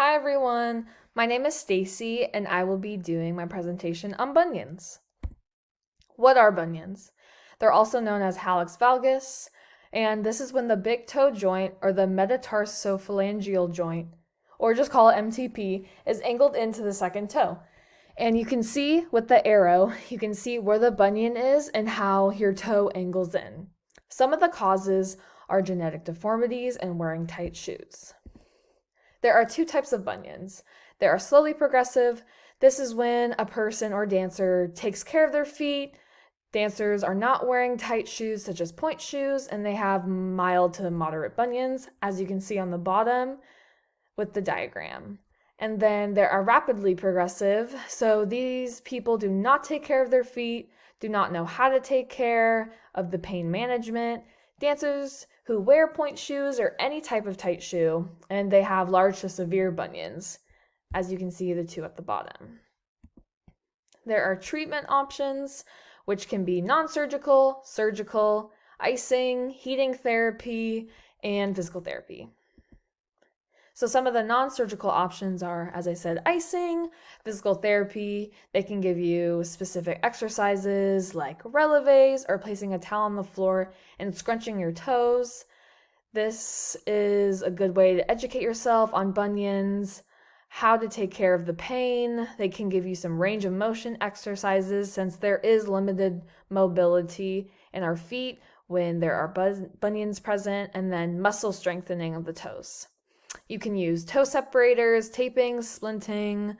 Hi everyone, my name is Stacy and I will be doing my presentation on bunions. What are bunions? They're also known as hallux valgus, and this is when the big toe joint or the metatarsophalangeal joint, or just call it MTP, is angled into the second toe. And you can see with the arrow, you can see where the bunion is and how your toe angles in. Some of the causes are genetic deformities and wearing tight shoes. There are two types of bunions. There are slowly progressive. This is when a person or dancer takes care of their feet. Dancers are not wearing tight shoes such as point shoes, and they have mild to moderate bunions, as you can see on the bottom with the diagram. And then there are rapidly progressive. So these people do not take care of their feet, do not know how to take care of the pain management. Dancers who wear point shoes or any type of tight shoe, and they have large to severe bunions, as you can see the two at the bottom. There are treatment options, which can be non-surgical, surgical, icing, heating therapy, and physical therapy. So some of the non-surgical options are, as I said, icing, physical therapy. They can give you specific exercises like releves or placing a towel on the floor and scrunching your toes. This is a good way to educate yourself on bunions, how to take care of the pain. They can give you some range of motion exercises since there is limited mobility in our feet when there are bunions present, and then muscle strengthening of the toes. You can use toe separators, taping, splinting.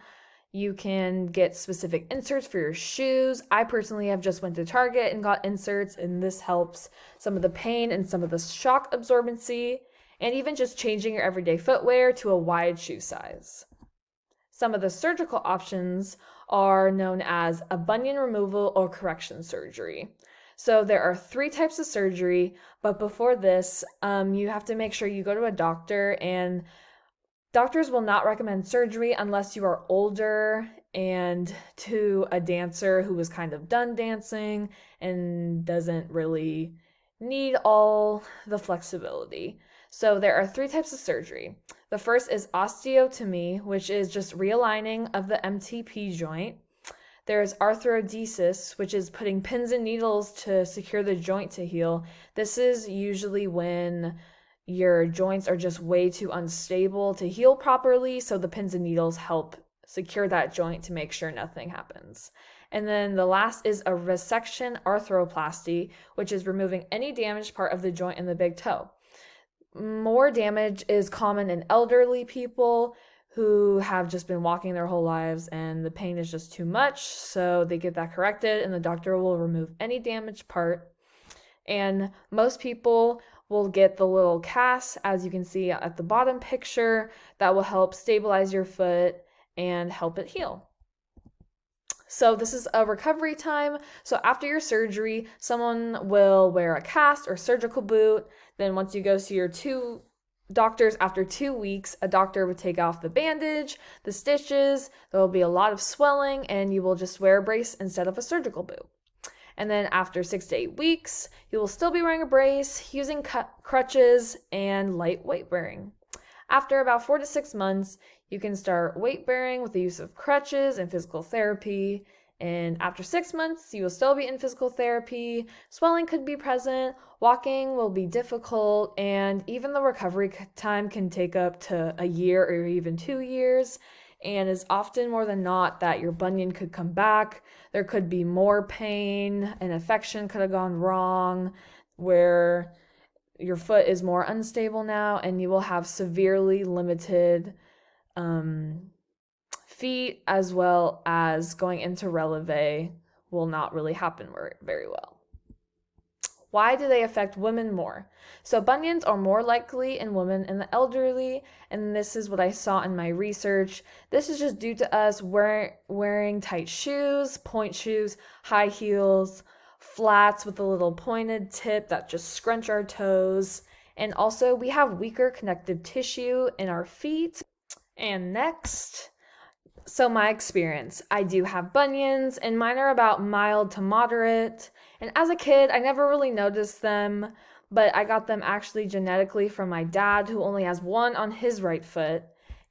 You can get specific inserts for your shoes. I personally have just went to Target and got inserts, and this helps some of the pain and some of the shock absorbency, and even just changing your everyday footwear to a wide shoe size. Some of the surgical options are known as a bunion removal or correction surgery. So there are 3 types of surgery, but before this, you have to make sure you go to a doctor, and doctors will not recommend surgery unless you are older and to a dancer who is kind of done dancing and doesn't really need all the flexibility. So there are 3 types of surgery. The first is osteotomy, which is just realigning of the MTP joint. There's arthrodesis, which is putting pins and needles to secure the joint to heal. This is usually when your joints are just way too unstable to heal properly, so the pins and needles help secure that joint to make sure nothing happens. And then the last is a resection arthroplasty, which is removing any damaged part of the joint in the big toe. More damage is common in elderly people who have just been walking their whole lives and the pain is just too much, so they get that corrected and the doctor will remove any damaged part. And most people will get the little cast, as you can see at the bottom picture, that will help stabilize your foot and help it heal. So this is a recovery time. So after your surgery, someone will wear a cast or surgical boot. Then once you go see your 2 doctors after 2 weeks, a doctor would take off the bandage, the stitches, there will be a lot of swelling, and you will just wear a brace instead of a surgical boot. And then after 6 to 8 weeks, you will still be wearing a brace, using crutches, and light weight bearing. After about 4 to 6 months, you can start weight bearing with the use of crutches and physical therapy. And after 6 months, you will still be in physical therapy. Swelling could be present, walking will be difficult, and even the recovery time can take up to a year or even 2 years. And it's often more than not that your bunion could come back. There could be more pain, an infection could have gone wrong, where your foot is more unstable now, and you will have severely limited feet, as well as going into releve will not really happen very well. Why do they affect women more? So bunions are more likely in women and the elderly, and this is what I saw in my research. This is just due to us wearing tight shoes, point shoes, high heels, flats with a little pointed tip that just scrunch our toes. And also we have weaker connective tissue in our feet. And next, so my experience, I do have bunions, and mine are about mild to moderate. And as a kid, I never really noticed them, but I got them actually genetically from my dad, who only has one on his right foot.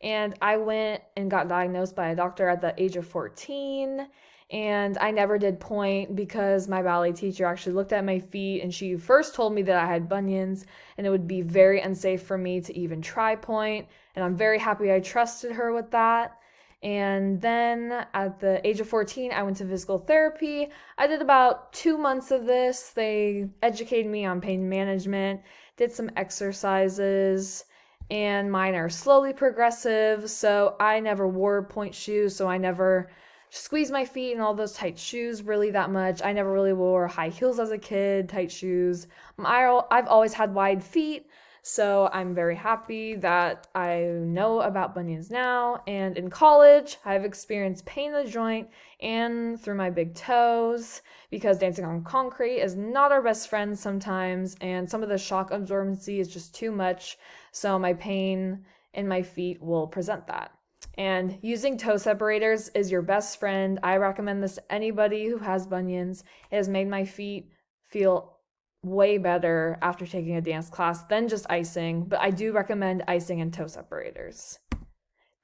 And I went and got diagnosed by a doctor at the age of 14. And I never did point because my ballet teacher actually looked at my feet and she first told me that I had bunions and it would be very unsafe for me to even try point. And I'm very happy I trusted her with that. And then at the age of 14, I went to physical therapy. I did about 2 months of this. They educated me on pain management, did some exercises, and mine are slowly progressive. So I never wore point shoes, so I never squeezed my feet in all those tight shoes really that much. I never really wore high heels as a kid, tight shoes. I've always had wide feet, so I'm very happy that I know about bunions now. And in college, I've experienced pain in the joint and through my big toes because dancing on concrete is not our best friend sometimes, and some of the shock absorbency is just too much. So my pain in my feet will present that. And using toe separators is your best friend. I recommend this to anybody who has bunions. It has made my feet feel way better after taking a dance class than just icing, but I do recommend icing and toe separators.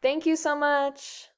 Thank you so much.